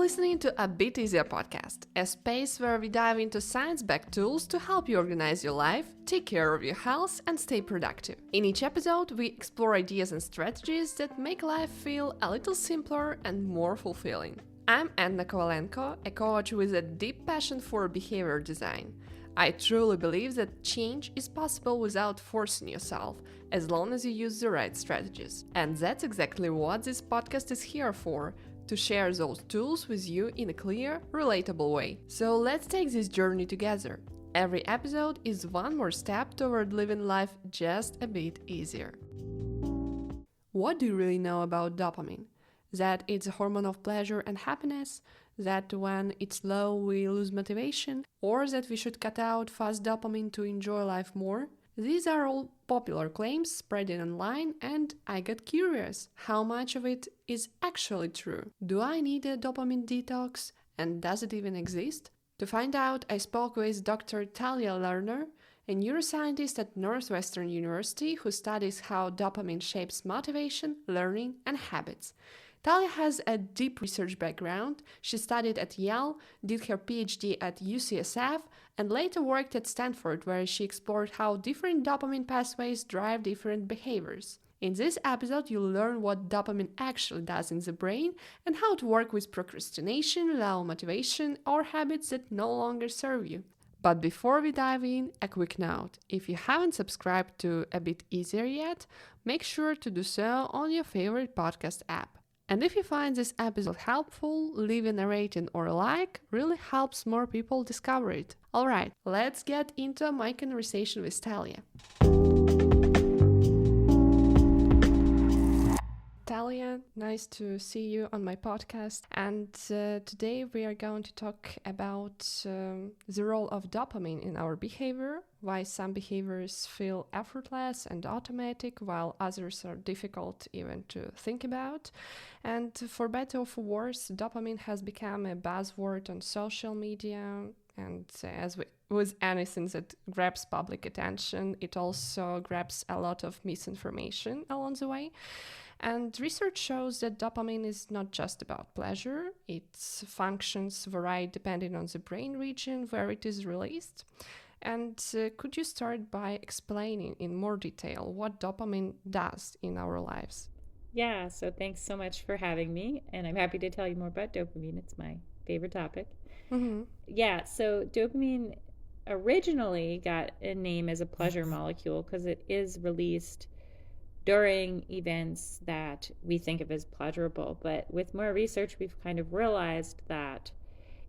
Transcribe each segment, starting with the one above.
listening to A Bit Easier podcast, a space where we dive into science-backed tools to help you organize your life, take care of your health, and stay productive. In each episode, we explore ideas and strategies that make life feel a little simpler and more fulfilling. I'm Anna Kovalenko, a coach with a deep passion for behavior design. I truly believe that change is possible without forcing yourself, as long as you use the right strategies. And that's exactly what this podcast is here for, to share those tools with you in a clear, relatable way. So let's take this journey together. Every episode is one more step toward living life just a bit easier. What do you really know about dopamine? That it's a hormone of pleasure and happiness? That when it's low we lose motivation? Or that we should cut out fast dopamine to enjoy life more? These are all popular claims spreading online, and I got curious, how much of it is actually true? Do I need a dopamine detox? And does it even exist? To find out, I spoke with Dr. Talia Lerner, a neuroscientist at Northwestern University who studies how dopamine shapes motivation, learning, and habits. Talia has a deep research background. She studied at Yale, did her PhD at UCSF, and later worked at Stanford, where she explored how different dopamine pathways drive different behaviors. In this episode, you'll learn what dopamine actually does in the brain and how to work with procrastination, low motivation, or habits that no longer serve you. But before we dive in, a quick note. If you haven't subscribed to A Bit Easier yet, make sure to do so on your favorite podcast app. And if you find this episode helpful, leaving a rating or a like really helps more people discover it. Alright, let's get into my conversation with Talia. Talia, nice to see you on my podcast. And today we are going to talk about the role of dopamine in our behavior, why some behaviors feel effortless and automatic, while others are difficult even to think about. And for better or for worse, dopamine has become a buzzword on social media. And as with anything that grabs public attention, it also grabs a lot of misinformation along the way. And research shows that dopamine is not just about pleasure. Its functions vary depending on the brain region where it is released. And could you start by explaining in more detail what dopamine does in our lives? Yeah, so thanks so much for having me. And I'm happy to tell you more about dopamine. It's my favorite topic. Mm-hmm. Yeah, so dopamine originally got a name as a pleasure molecule because it is released during events that we think of as pleasurable. But with more research, we've kind of realized that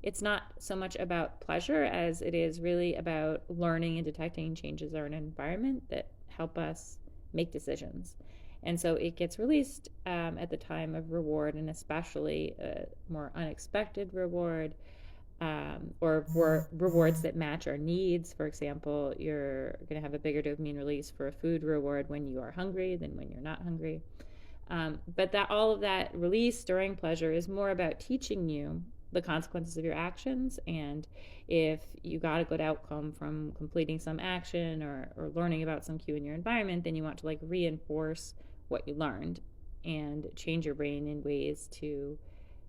it's not so much about pleasure as it is really about learning and detecting changes in our environment that help us make decisions. And so it gets released at the time of reward, and especially a more unexpected reward, or rewards that match our needs. For example, you're going to have a bigger dopamine release for a food reward when you are hungry than when you're not hungry. But that all of that release during pleasure is more about teaching you the consequences of your actions. And if you got a good outcome from completing some action or learning about some cue in your environment, then you want to reinforce what you learned and change your brain in ways to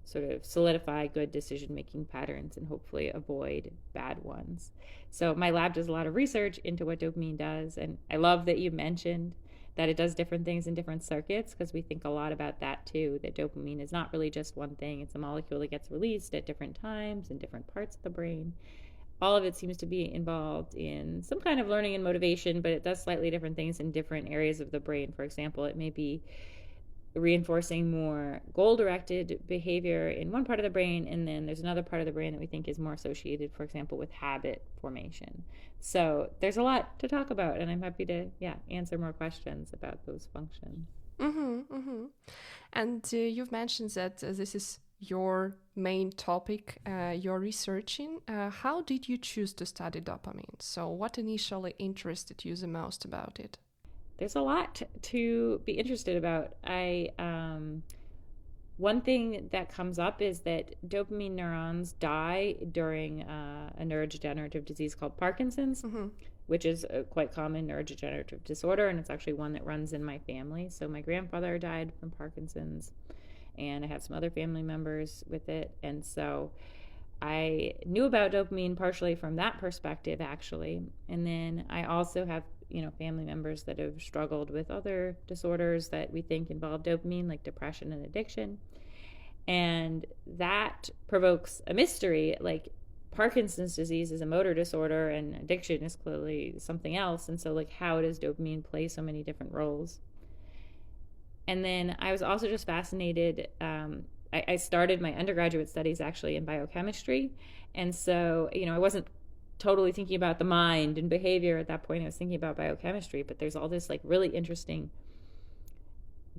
sort of solidify good decision-making patterns and hopefully avoid bad ones. So my lab does a lot of research into what dopamine does, and I love that you mentioned that it does different things in different circuits, because we think a lot about that too, that dopamine is not really just one thing. It's a molecule that gets released at different times in different parts of the brain. All of it seems to be involved in some kind of learning and motivation, but it does slightly different things in different areas of the brain. For example, it may be reinforcing more goal-directed behavior in one part of the brain, and then there's another part of the brain that we think is more associated, for example, with habit formation. So there's a lot to talk about, and I'm happy to answer more questions about those functions. And you've mentioned that this is your main topic you're researching. How did you choose to study dopamine? So what initially interested you the most about it? There's a lot to be interested about. One thing that comes up is that dopamine neurons die during a neurodegenerative disease called Parkinson's, which is a quite common neurodegenerative disorder, and it's actually one that runs in my family. So my grandfather died from Parkinson's, and I had some other family members with it. And so I knew about dopamine partially from that perspective, actually. And then I also have, family members that have struggled with other disorders that we think involve dopamine, like depression and addiction. And that provokes a mystery. Like, Parkinson's disease is a motor disorder and addiction is clearly something else. And so, like, how does dopamine play so many different roles? And then I was also just fascinated. I started my undergraduate studies actually in biochemistry. And so, I wasn't totally thinking about the mind and behavior at that point. I was thinking about biochemistry, but there's all this like really interesting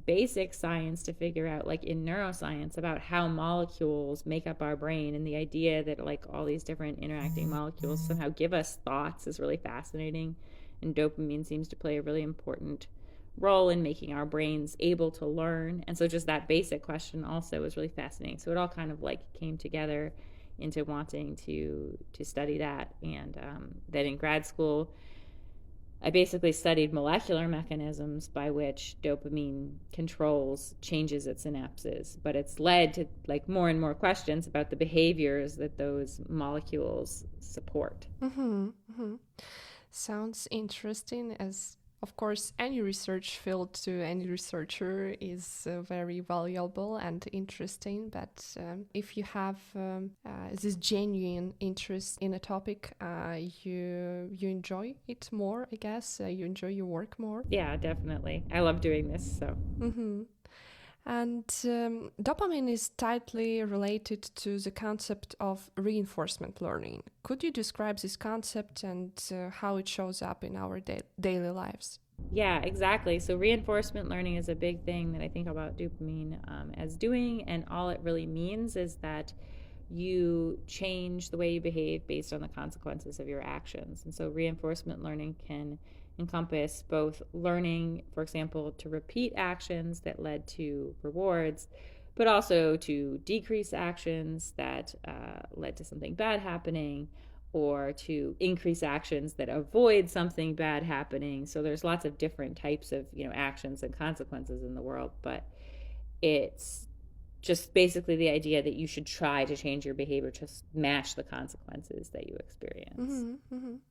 basic science to figure out, like in neuroscience, about how molecules make up our brain, and the idea that like all these different interacting molecules somehow give us thoughts is really fascinating. And dopamine seems to play a really important role in making our brains able to learn. And so just that basic question also was really fascinating. So it all kind of like came together into wanting to study that. And then in grad school, I basically studied molecular mechanisms by which dopamine controls changes at synapses, but it's led to like more and more questions about the behaviors that those molecules support. Sounds interesting. As of course, any research field to any researcher is very valuable and interesting. But if you have this genuine interest in a topic, you enjoy it more, I guess. You enjoy your work more. Yeah, definitely. I love doing this. So. And dopamine is tightly related to the concept of reinforcement learning. Could you describe this concept and how it shows up in our daily lives? Yeah, exactly. So reinforcement learning is a big thing that I think about dopamine as doing, and all it really means is that you change the way you behave based on the consequences of your actions. And so reinforcement learning can encompass both learning, for example, to repeat actions that led to rewards, but also to decrease actions that led to something bad happening, or to increase actions that avoid something bad happening. So there's lots of different types of actions and consequences in the world, but it's just basically the idea that you should try to change your behavior to match the consequences that you experience.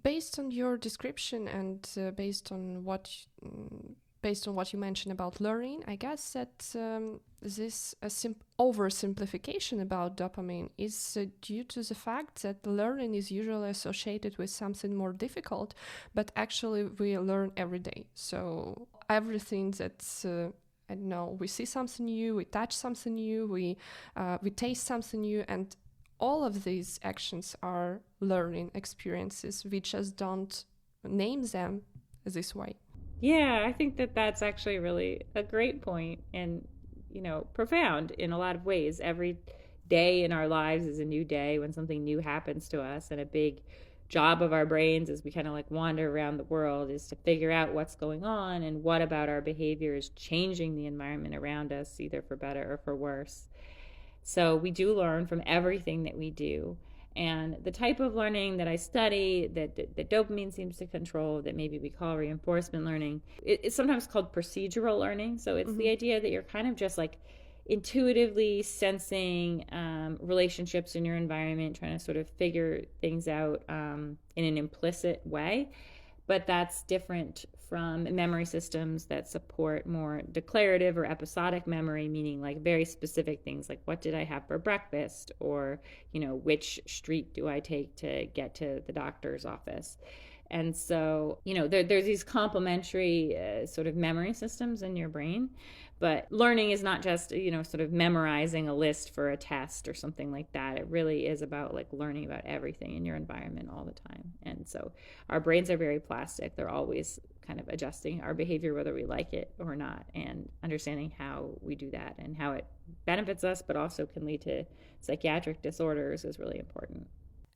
Based on your description and based on what you mentioned about learning, I guess that this oversimplification about dopamine is due to the fact that learning is usually associated with something more difficult, but actually we learn every day. So everything that's I don't know, we see something new, we touch something new, we taste something new, and all of these actions are learning experiences. We just don't name them this way. Yeah, I think that that's actually really a great point, and profound in a lot of ways. Every day in our lives is a new day when something new happens to us, and a big job of our brains as we kind of like wander around the world is to figure out what's going on and what about our behavior is changing the environment around us, either for better or for worse. So we do learn from everything that we do. And the type of learning that I study, that dopamine seems to control, that maybe we call reinforcement learning, it's sometimes called procedural learning. So it's the idea that you're kind of just like intuitively sensing relationships in your environment, trying to sort of figure things out in an implicit way. But that's different from memory systems that support more declarative or episodic memory, meaning like very specific things like what did I have for breakfast, or which street do I take to get to the doctor's office. And so there's these complementary sort of memory systems in your brain. But learning is not just sort of memorizing a list for a test or something like that. It really is about like learning about everything in your environment all the time. And so our brains are very plastic. They're always kind of adjusting our behavior whether we like it or not, and understanding how we do that and how it benefits us but also can lead to psychiatric disorders is really important.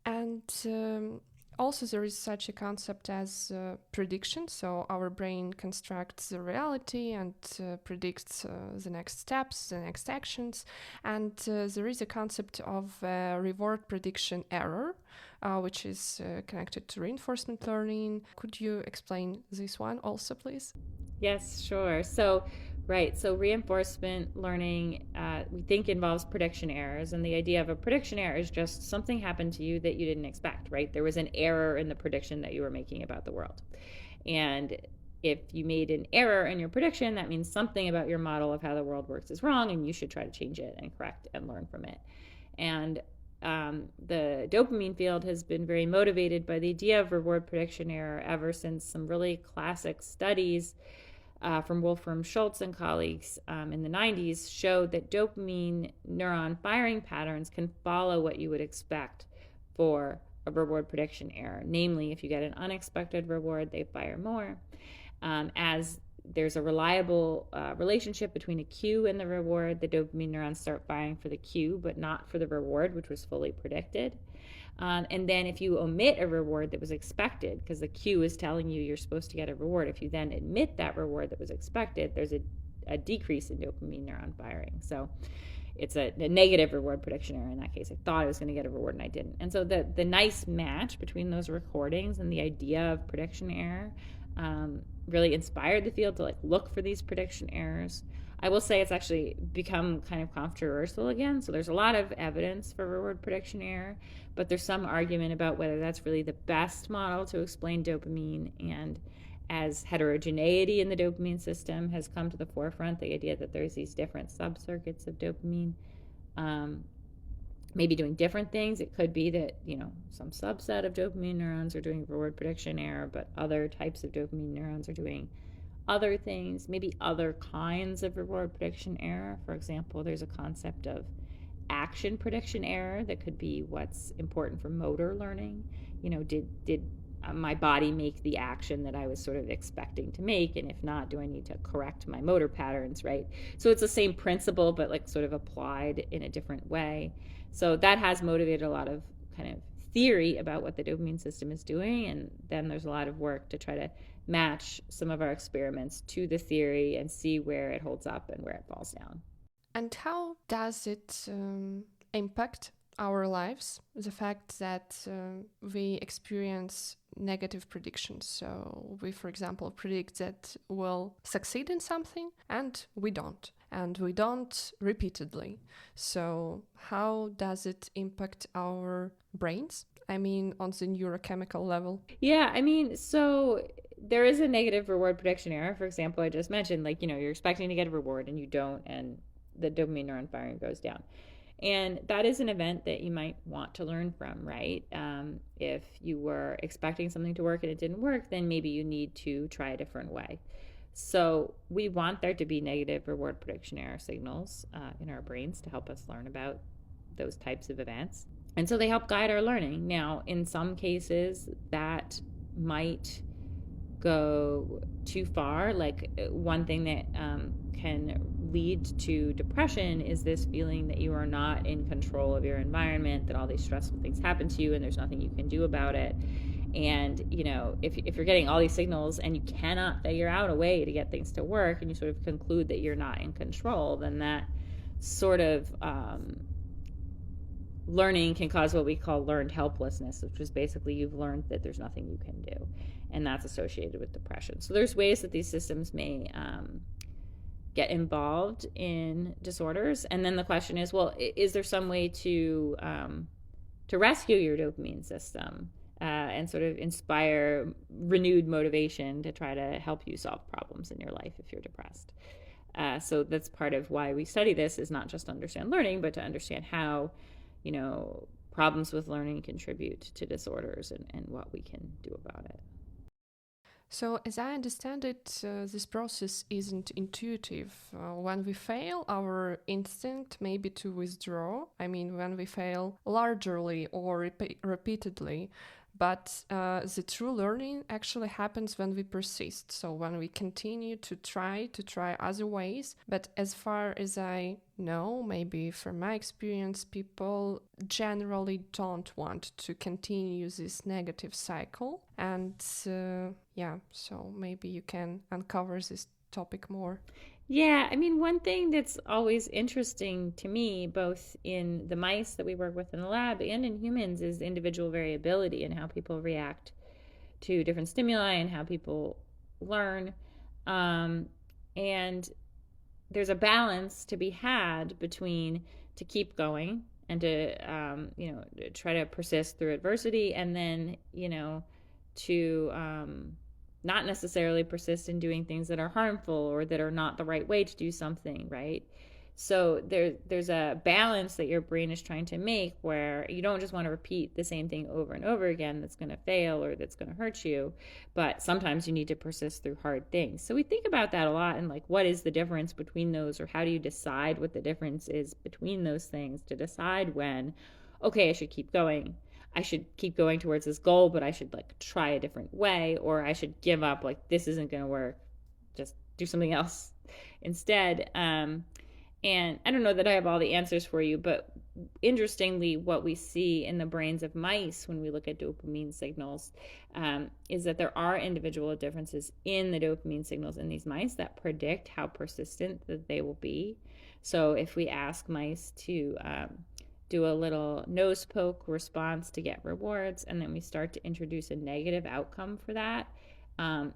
And also, there is such a concept as prediction. So our brain constructs the reality and predicts the next steps, the next actions. And there is a concept of reward prediction error, which is connected to reinforcement learning. Could you explain this one also, please? Yes, sure. So Right. So reinforcement learning, we think involves prediction errors. And the idea of a prediction error is just something happened to you that you didn't expect, right? There was an error in the prediction that you were making about the world. And if you made an error in your prediction, that means something about your model of how the world works is wrong, and you should try to change it and correct and learn from it. And the dopamine field has been very motivated by the idea of reward prediction error ever since some really classic studies from Wolfram Schultz and colleagues in the 90s showed that dopamine neuron firing patterns can follow what you would expect for a reward prediction error. Namely, if you get an unexpected reward, they fire more. As there's a reliable relationship between a cue and the reward, the dopamine neurons start firing for the cue, but not for the reward, which was fully predicted. And then if you omit a reward that was expected, because the cue is telling you you're supposed to get a reward, if you then omit that reward that was expected, there's a decrease in dopamine neuron firing. So it's a negative reward prediction error in that case. I thought I was going to get a reward and I didn't. And so the nice match between those recordings and the idea of prediction error really inspired the field to look for these prediction errors. I will say it's actually become kind of controversial again. So there's a lot of evidence for reward prediction error, but there's some argument about whether that's really the best model to explain dopamine. And as heterogeneity in the dopamine system has come to the forefront, the idea that there's these different subcircuits of dopamine maybe doing different things. It could be that, some subset of dopamine neurons are doing reward prediction error, but other types of dopamine neurons are doing other things, maybe other kinds of reward prediction error. For example, there's a concept of action prediction error that could be what's important for motor learning. Did my body make the action that I was sort of expecting to make? And if not, do I need to correct my motor patterns, right? So it's the same principle, but sort of applied in a different way. So that has motivated a lot of kind of theory about what the dopamine system is doing. And then there's a lot of work to try to match some of our experiments to the theory and see where it holds up and where it falls down. And how does it impact our lives? The fact that we experience negative predictions. So we, for example, predict that we'll succeed in something and we don't. And we don't repeatedly. So how does it impact our brains? I mean, on the neurochemical level? Yeah, so there is a negative reward prediction error. For example, I just mentioned, you're expecting to get a reward and you don't, and the dopamine neuron firing goes down. And that is an event that you might want to learn from, right? If you were expecting something to work and it didn't work, then maybe you need to try a different way. So we want there to be negative reward prediction error signals in our brains to help us learn about those types of events. And so they help guide our learning. Now, in some cases, that might go too far. One thing that can lead to depression is this feeling that you are not in control of your environment, that all these stressful things happen to you and there's nothing you can do about it. And, if you're getting all these signals and you cannot figure out a way to get things to work and you sort of conclude that you're not in control, then that sort of learning can cause what we call learned helplessness, which is basically you've learned that there's nothing you can do. And that's associated with depression. So there's ways that these systems may get involved in disorders. And then the question is, well, is there some way to rescue your dopamine system and sort of inspire renewed motivation to try to help you solve problems in your life if you're depressed? So that's part of why we study this, is not just to understand learning, but to understand how, problems with learning contribute to disorders and what we can do about it. So, as I understand it, this process isn't intuitive. When we fail, our instinct may be to withdraw. I mean, when we fail largely or repeatedly. But the true learning actually happens when we persist. So when we continue to try other ways. But as far as I know, maybe from my experience, people generally don't want to continue this negative cycle. And so maybe you can uncover this topic more. Yeah, one thing that's always interesting to me, both in the mice that we work with in the lab and in humans, is individual variability and how people react to different stimuli and how people learn. And there's a balance to be had between to keep going and to to try to persist through adversity, and then to not necessarily persist in doing things that are harmful or that are not the right way to do something, right? So there's a balance that your brain is trying to make, where you don't just want to repeat the same thing over and over again that's going to fail or that's going to hurt you, but sometimes you need to persist through hard things. So we think about that a lot, and like, what is the difference between those, or how do you decide what the difference is between those things to decide when, okay, I should keep going. I should keep going towards this goal, but I should like try a different way, or I should give up, like this isn't going to work, just do something else instead. And I don't know that I have all the answers for you, but interestingly, what we see in the brains of mice when we look at dopamine signals is that there are individual differences in the dopamine signals in these mice that predict how persistent that they will be. So if we ask mice to do a little nose poke response to get rewards, and then we start to introduce a negative outcome for that,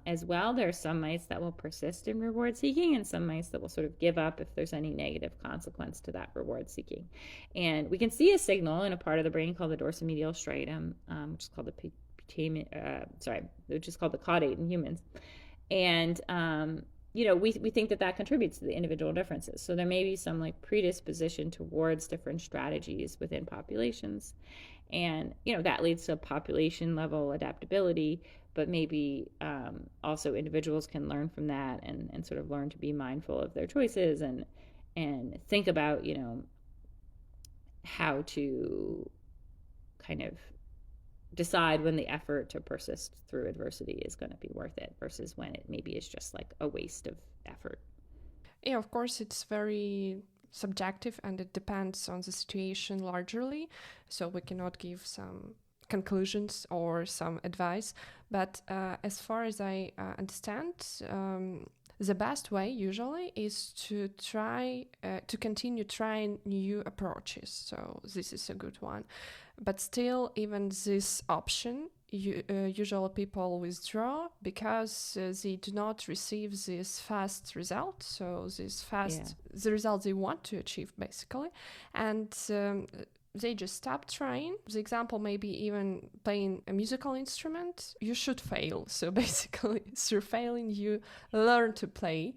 as well, there are some mice that will persist in reward seeking, and some mice that will sort of give up if there's any negative consequence to that reward seeking. And we can see a signal in a part of the brain called the dorsomedial striatum, which is called which is called the caudate in humans. And we think that contributes to the individual differences. So there may be some like predisposition towards different strategies within populations, and that leads to population level adaptability. But maybe also individuals can learn from that, and sort of learn to be mindful of their choices, and think about how to kind of decide when the effort to persist through adversity is going to be worth it versus when it maybe is just like a waste of effort. Yeah, of course, it's very subjective and it depends on the situation largely, so we cannot give some conclusions or some advice. But as far as I understand, the best way usually is to try to continue trying new approaches. So this is a good one. But still, even this option, usually people withdraw because they do not receive this fast result. So the result they want to achieve, basically. And they just stop trying. The example may be even playing a musical instrument. You should fail. So basically, through failing, you learn to play.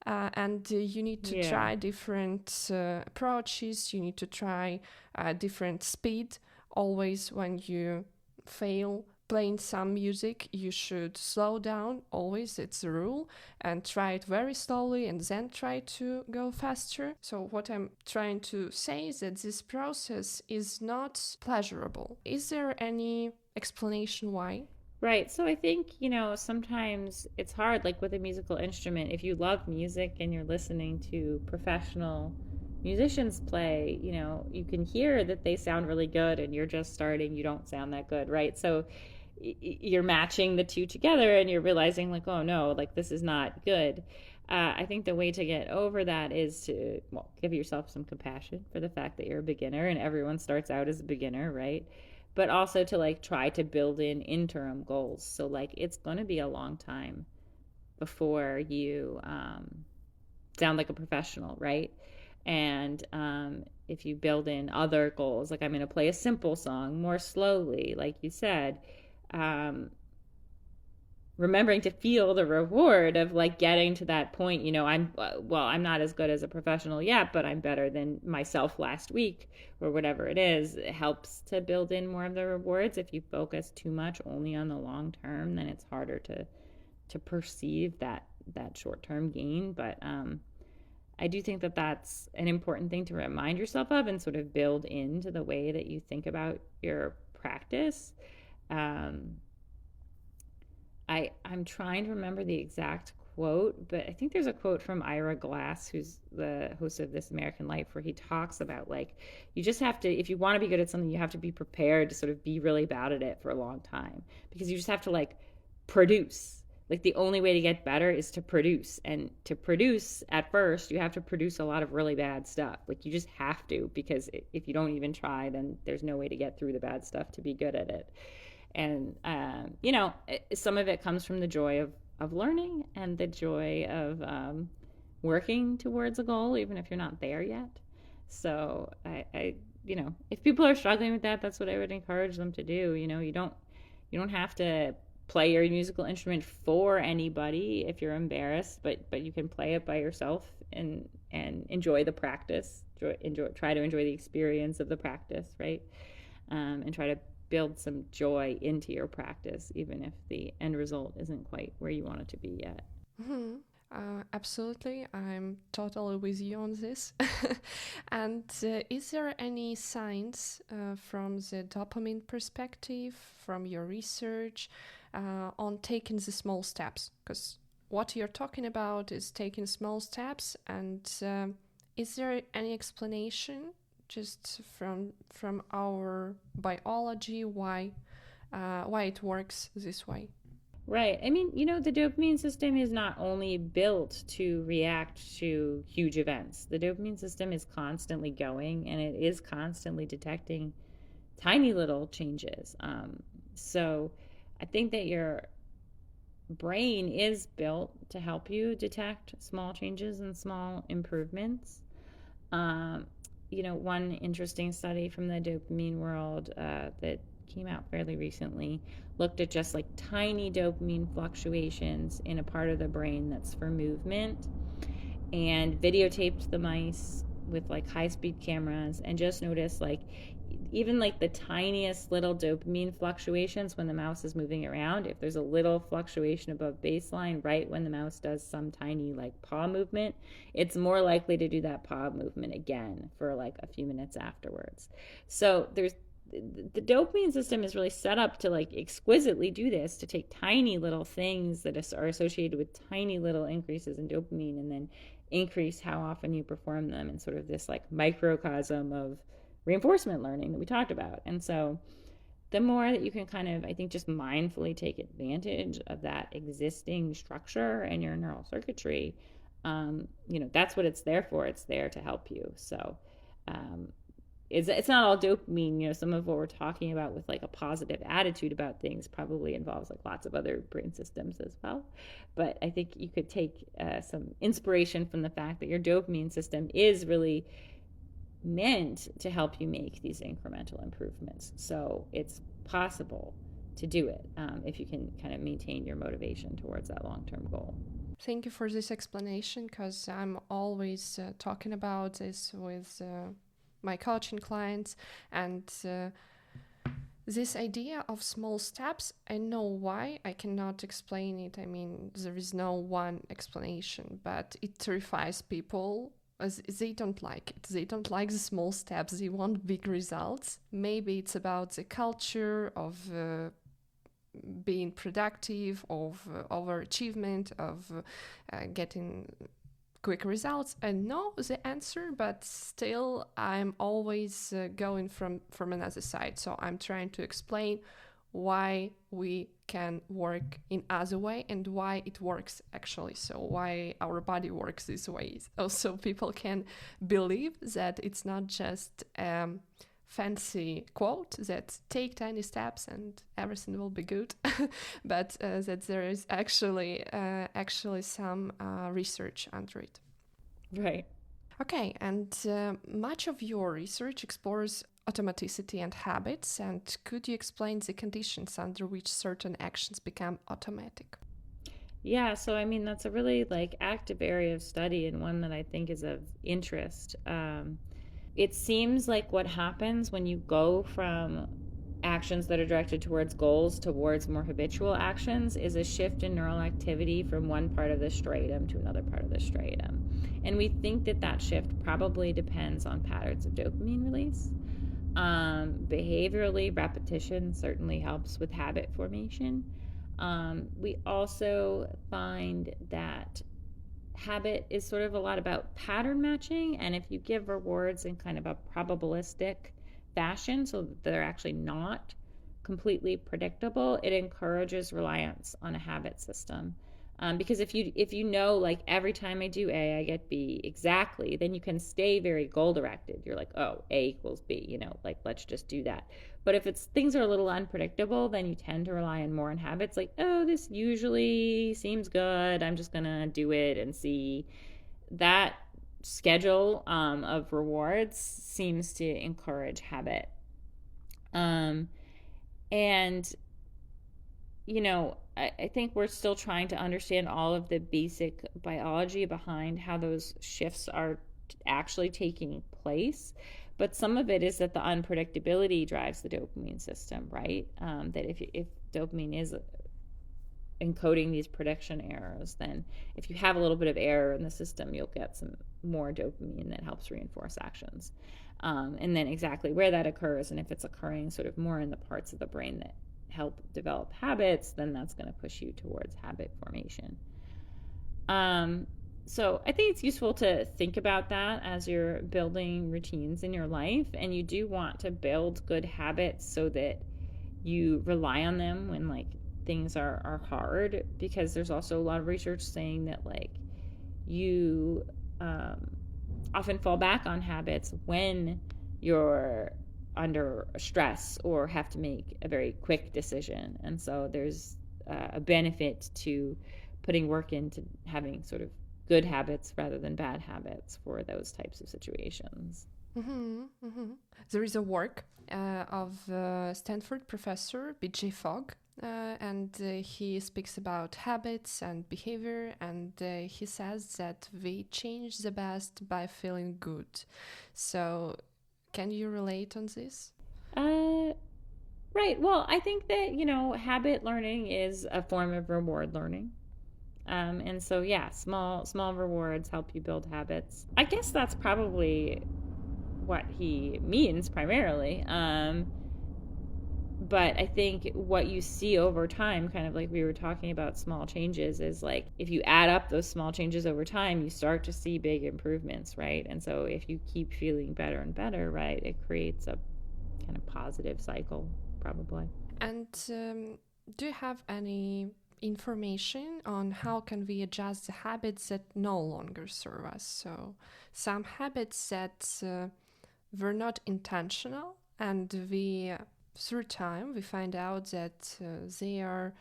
And you need to try different approaches. You need to try different speed. Always when you fail playing some music, you should slow down. Always, it's a rule, and try it very slowly and then try to go faster. So what I'm trying to say is that this process is not pleasurable. Is there any explanation why? Right. So I think, sometimes it's hard, like with a musical instrument. If you love music and you're listening to professional musicians play, you can hear that they sound really good, and you're just starting, you don't sound that good, right? So you're matching the two together, and you're realizing like, oh no, like this is not good. I think the way to get over that is to give yourself some compassion for the fact that you're a beginner, and everyone starts out as a beginner, right? But also to like try to build in interim goals. So like it's going to be a long time before you sound like a professional, right? And if you build in other goals, like I'm going to play a simple song more slowly, like you said, remembering to feel the reward of like getting to that point, I'm not as good as a professional yet, but I'm better than myself last week, or whatever it is. It helps to build in more of the rewards. If you focus too much only on the long term, then it's harder to perceive that short-term gain. But I do think that that's an important thing to remind yourself of, and sort of build into the way that you think about your practice. I'm trying to remember the exact quote, but I think there's a quote from Ira Glass, who's the host of This American Life, where he talks about like, you just have to, if you want to be good at something, you have to be prepared to sort of be really bad at it for a long time, because you just have to like produce. Like the only way to get better is to produce, and to produce at first you have to produce a lot of really bad stuff. Like you just have to, because if you don't even try, then there's no way to get through the bad stuff to be good at it. And some of it comes from the joy of learning, and the joy of working towards a goal, even if you're not there yet. So if people are struggling with that, that's what I would encourage them to do. You don't have to play your musical instrument for anybody if you're embarrassed, but you can play it by yourself and enjoy the practice. Try to enjoy the experience of the practice, right? And try to build some joy into your practice, even if the end result isn't quite where you want it to be yet. Mm-hmm. Absolutely, I'm totally with you on this. And is there any signs from the dopamine perspective, from your research, on taking the small steps? Because what you're talking about is taking small steps, and is there any explanation just from our biology why it works this way? Right. I mean, the dopamine system is not only built to react to huge events. The dopamine system is constantly going, and it is constantly detecting tiny little changes. So I think that your brain is built to help you detect small changes and small improvements. One interesting study from the dopamine world that came out fairly recently looked at just like tiny dopamine fluctuations in a part of the brain that's for movement, and videotaped the mice with like high-speed cameras, and just noticed like even like the tiniest little dopamine fluctuations when the mouse is moving around. If there's a little fluctuation above baseline right when the mouse does some tiny like paw movement, it's more likely to do that paw movement again for like a few minutes afterwards. So the dopamine system is really set up to like exquisitely do this, to take tiny little things that are associated with tiny little increases in dopamine and then increase how often you perform them in sort of this like microcosm of reinforcement learning that we talked about. And so the more that you can kind of, I think, just mindfully take advantage of that existing structure and your neural circuitry, that's what it's there for. It's there to help you. So it's not all dopamine. Some of what we're talking about with like a positive attitude about things probably involves like lots of other brain systems as well. But I think you could take some inspiration from the fact that your dopamine system is really meant to help you make these incremental improvements. So it's possible to do it if you can kind of maintain your motivation towards that long-term goal. Thank you for this explanation, because I'm always talking about this with my coaching clients, and this idea of small steps, I know why. I cannot explain it. I mean, there is no one explanation, but it terrifies people. As they don't like it. They don't like the small steps. They want big results. Maybe it's about the culture of being productive, of overachievement, of getting quick results. I know the answer, but still I'm always going from another side. So I'm trying to explain why we can work in other way and why it works actually. So why our body works this way. Also, people can believe that it's not just fancy quote that take tiny steps and everything will be good, but that there is actually some research under it. Right. Okay, and much of your research explores automaticity and habits, and could you explain the conditions under which certain actions become automatic? Yeah, so I mean that's a really like active area of study, and one that I think is of interest. It seems like what happens when you go from actions that are directed towards goals towards more habitual actions is a shift in neural activity from one part of the striatum to another part of the striatum. And we think that shift probably depends on patterns of dopamine release. Behaviorally, repetition certainly helps with habit formation. We also find that habit is sort of a lot about pattern matching, and if you give rewards in kind of a probabilistic fashion so that they're actually not completely predictable, it encourages reliance on a habit system. Because if you know, like every time I do A, I get B exactly, then you can stay very goal directed. You're like, oh, A equals B, like let's just do that. But if things are a little unpredictable, then you tend to rely on more on habits, like, oh, this usually seems good, I'm just gonna do it and see. that schedule of rewards seems to encourage habit. And I think we're still trying to understand all of the basic biology behind how those shifts are actually taking place. But some of it is that the unpredictability drives the dopamine system, right? That if dopamine is encoding these prediction errors, then if you have a little bit of error in the system, you'll get some more dopamine that helps reinforce actions. And then exactly where that occurs, and if it's occurring sort of more in the parts of the brain that help develop habits, then that's going to push you towards habit formation. So I think it's useful to think about that as you're building routines in your life, and you do want to build good habits so that you rely on them when things are hard, because there's also a lot of research saying that you often fall back on habits when you're under stress or have to make a very quick decision. And so there's a benefit to putting work into having sort of good habits rather than bad habits for those types of situations. There is a work of Stanford professor B.J. Fogg, and he speaks about habits and behavior, and he says that we change the best by feeling good. So can you relate on this? Right. Well, I think that, habit learning is a form of reward learning. And so, yeah, small rewards help you build habits. I guess that's probably what he means primarily. But I think what you see over time, kind of like we were talking about small changes, is if you add up those small changes over time, you start to see big improvements, right? And so if you keep feeling better and better, right, it creates a kind of positive cycle, probably. And do you have any information on how can we adjust the habits that no longer serve us? So some habits that were not intentional, and through time we find out that they are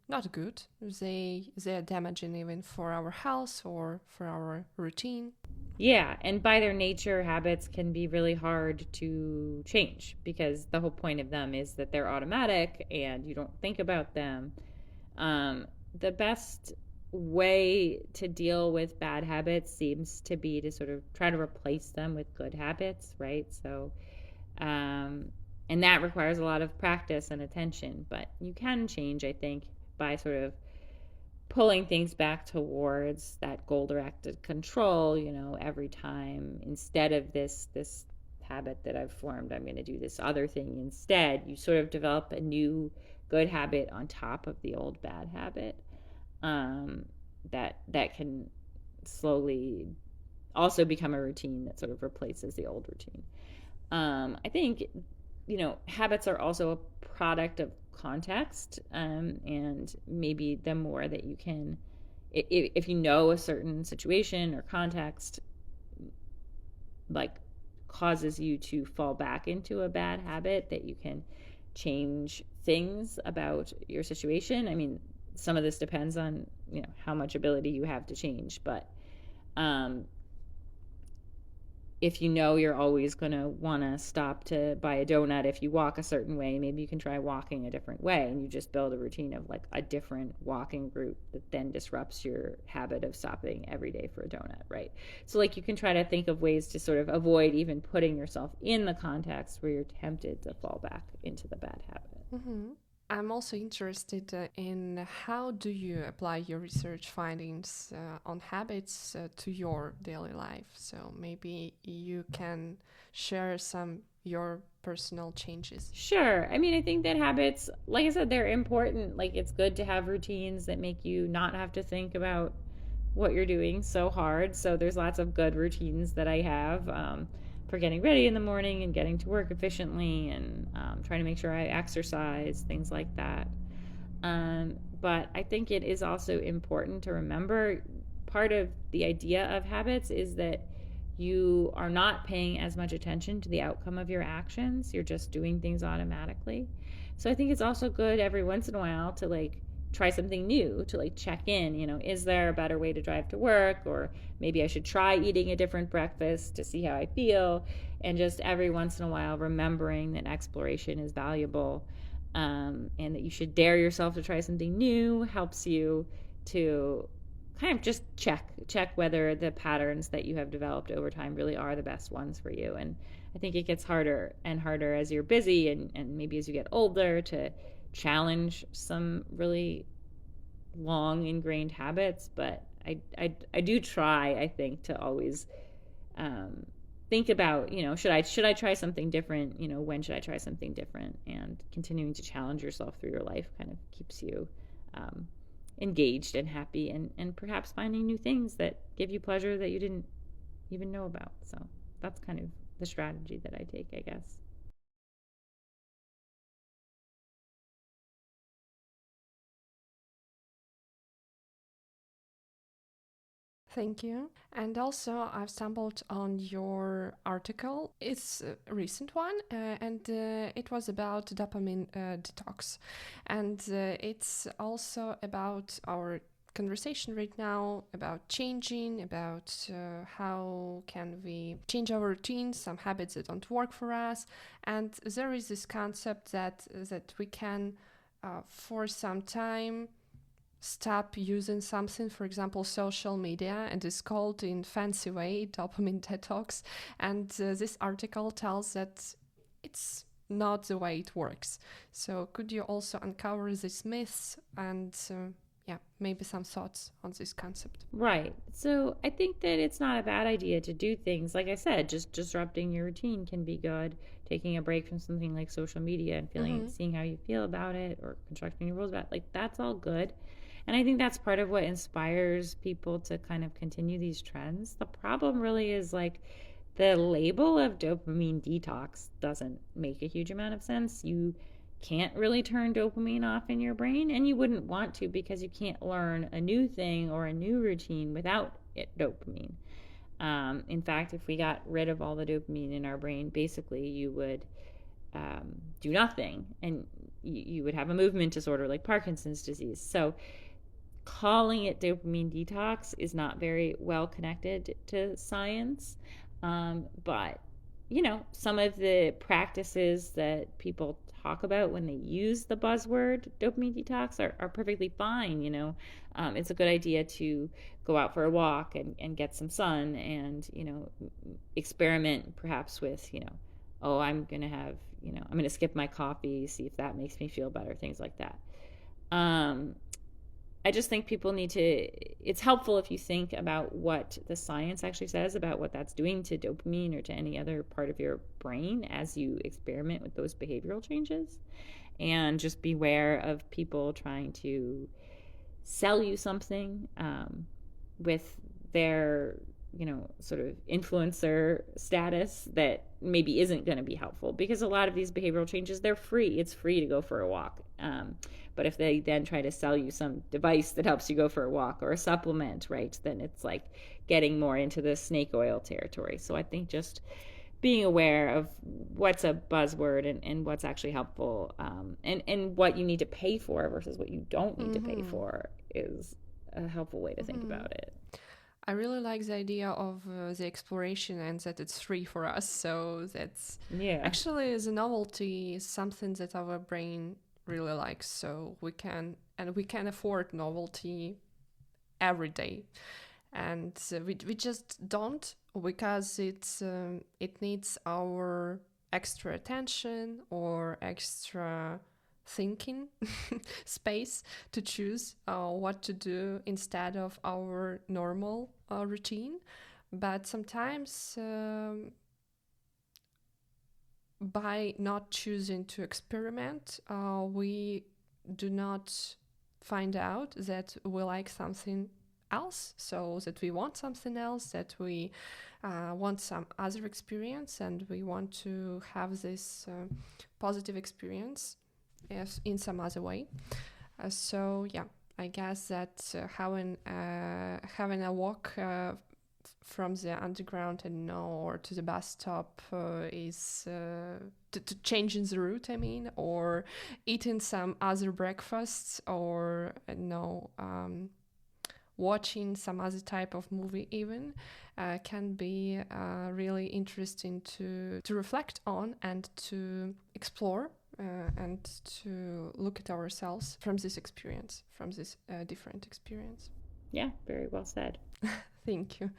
not good. They are damaging even for our health or for our routine. Yeah, and by their nature, habits can be really hard to change because the whole point of them is that they're automatic and you don't think about them. The best way to deal with bad habits seems to be to sort of try to replace them with good habits, right? So, and that requires a lot of practice and attention, but you can change, I think, by sort of pulling things back towards that goal-directed control, every time. Instead of this habit that I've formed, I'm going to do this other thing instead. You sort of develop a new good habit on top of the old bad habit, that can slowly also become a routine that sort of replaces the old routine. I think habits are also a product of context, and maybe the more that you can, if you know a certain situation or context causes you to fall back into a bad habit, that you can change things about your situation. I mean, some of this depends on how much ability you have to change, but if you're always going to want to stop to buy a donut if you walk a certain way, maybe you can try walking a different way, and you just build a routine of a different walking route that then disrupts your habit of stopping every day for a donut, right? So you can try to think of ways to sort of avoid even putting yourself in the context where you're tempted to fall back into the bad habit. Mm-hmm. I'm also interested in how do you apply your research findings on habits to your daily life. So maybe you can share your personal changes. Sure. I mean, I think that habits, like I said, they're important. It's good to have routines that make you not have to think about what you're doing so hard. So there's lots of good routines that I have for getting ready in the morning and getting to work efficiently, and trying to make sure I exercise, things like that. But I think it is also important to remember part of the idea of habits is that you are not paying as much attention to the outcome of your actions. You're just doing things automatically. So I think it's also good every once in a while to try something new, to like check in, is there a better way to drive to work, or maybe I should try eating a different breakfast to see how I feel. And just every once in a while remembering that exploration is valuable, and that you should dare yourself to try something new helps you to kind of just check whether the patterns that you have developed over time really are the best ones for you. And I think it gets harder and harder as you're busy, and maybe as you get older, to challenge some really long ingrained habits. But I do try, I think, to always think about, should I try something different, when should I try something different. And continuing to challenge yourself through your life kind of keeps you engaged and happy, and perhaps finding new things that give you pleasure that you didn't even know about. So that's kind of the strategy that I take, I guess. Thank you. And also, I've stumbled on your article. It's a recent one, and it was about dopamine detox. And it's also about our conversation right now about changing, about how can we change our routines, some habits that don't work for us. And there is this concept that we can, for some time, stop using something, for example, social media, and it's called in fancy way dopamine detox. And this article tells that it's not the way it works. So could you also uncover these myths and yeah, maybe some thoughts on this concept? Right. So I think that it's not a bad idea to do things. Like I said, just disrupting your routine can be good. Taking a break from something like social media and seeing how you feel about it, or constructing your rules about it, like that's all good. And I think that's part of what inspires people to kind of continue these trends. The problem really is like the label of dopamine detox doesn't make a huge amount of sense. You can't really turn dopamine off in your brain, and you wouldn't want to, because you can't learn a new thing or a new routine without dopamine. In fact, if we got rid of all the dopamine in our brain, basically you would do nothing, and you would have a movement disorder like Parkinson's disease. So calling it dopamine detox is not very well connected to science. But, some of the practices that people talk about when they use the buzzword dopamine detox are perfectly fine. It's a good idea to go out for a walk and get some sun, and, experiment perhaps with, oh, I'm going to have, I'm going to skip my coffee, see if that makes me feel better, things like that. I just think people need to, it's helpful if you think about what the science actually says about what that's doing to dopamine or to any other part of your brain as you experiment with those behavioral changes. And just beware of people trying to sell you something with their, sort of influencer status that maybe isn't going to be helpful. Because a lot of these behavioral changes, they're free. It's free to go for a walk. But if they then try to sell you some device that helps you go for a walk, or a supplement, right, then it's like getting more into the snake oil territory. So I think just being aware of what's a buzzword, and what's actually helpful, and what you need to pay for versus what you don't need to pay for is a helpful way to think about it. I really like the idea of the exploration, and that it's free for us. So that's actually the novelty is something that our brain really likes. So we can afford novelty every day, and we just don't, because it needs our extra attention or extra thinking space to choose what to do instead of our normal routine. But sometimes by not choosing to experiment, we do not find out that we like something else, so that we want something else, that we want some other experience, and we want to have this positive experience in some other way. So yeah, I guess that having a walk from the underground and no, or to the bus stop is to changing the route, I mean, or eating some other breakfasts, or no, watching some other type of movie even can be really interesting to reflect on and to explore and to look at ourselves from this experience, from this different experience. Yeah, very well said. Thank you.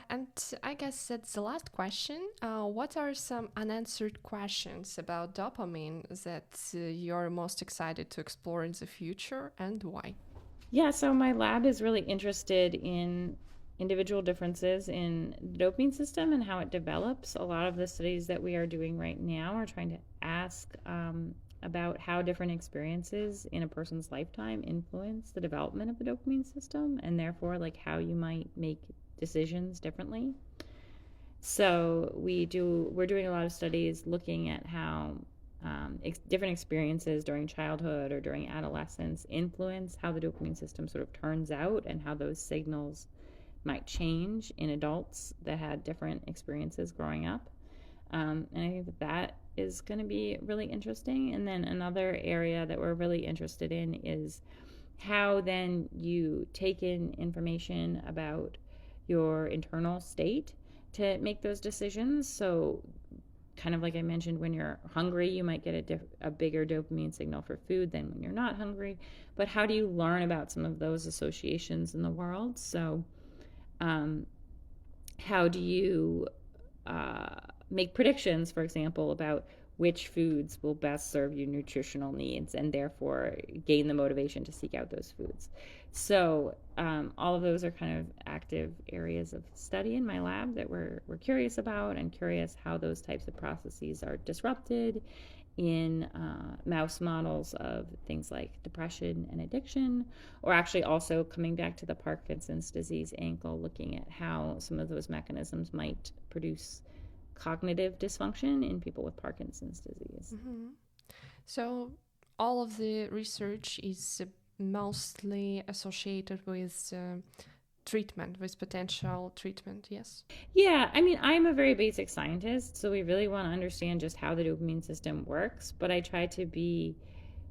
And I guess that's the last question. What are some unanswered questions about dopamine that you're most excited to explore in the future, and why? Yeah, so my lab is really interested in individual differences in the dopamine system and how it develops. A lot of the studies that we are doing right now are trying to ask about how different experiences in a person's lifetime influence the development of the dopamine system, and therefore like how you might make decisions differently. So we're doing a lot of studies looking at how different experiences during childhood or during adolescence influence how the dopamine system sort of turns out, and how those signals might change in adults that had different experiences growing up. And I think that is going to be really interesting. And then another area that we're really interested in is how then you take in information about your internal state to make those decisions. So kind of like I mentioned, when you're hungry, you might get a bigger dopamine signal for food than when you're not hungry. But how do you learn about some of those associations in the world? So how do you make predictions, for example, about which foods will best serve your nutritional needs, and therefore gain the motivation to seek out those foods? So all of those are kind of active areas of study in my lab that we're curious about, and curious how those types of processes are disrupted in mouse models of things like depression and addiction, or actually also coming back to the Parkinson's disease angle, looking at how some of those mechanisms might produce cognitive dysfunction in people with Parkinson's disease. Mm-hmm. So all of the research is mostly associated with treatment, with potential treatment, yes? Yeah, I mean, I'm a very basic scientist, so we really want to understand just how the dopamine system works, but I try to be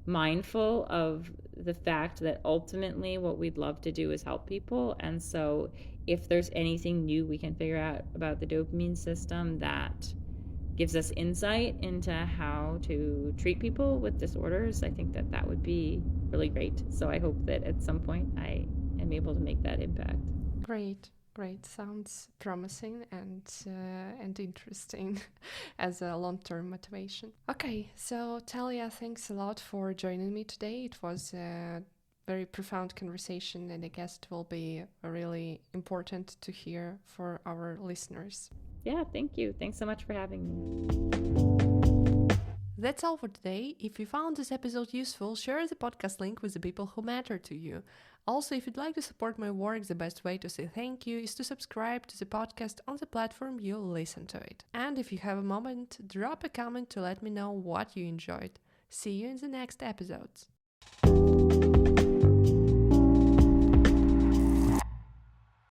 mindful of the fact that ultimately what we'd love to do is help people. And so if there's anything new we can figure out about the dopamine system that gives us insight into how to treat people with disorders, I think that that would be really great. So I hope that at some point I am able to make that impact. Great. Sounds promising and interesting as a long-term motivation. Okay, so Talia, thanks a lot for joining me today. It was a very profound conversation, and I guess it will be really important to hear for our listeners. Yeah, thank you. Thanks so much for having me. That's all for today. If you found this episode useful, share the podcast link with the people who matter to you. Also, if you'd like to support my work, the best way to say thank you is to subscribe to the podcast on the platform you listen to it. And if you have a moment, drop a comment to let me know what you enjoyed. See you in the next episodes.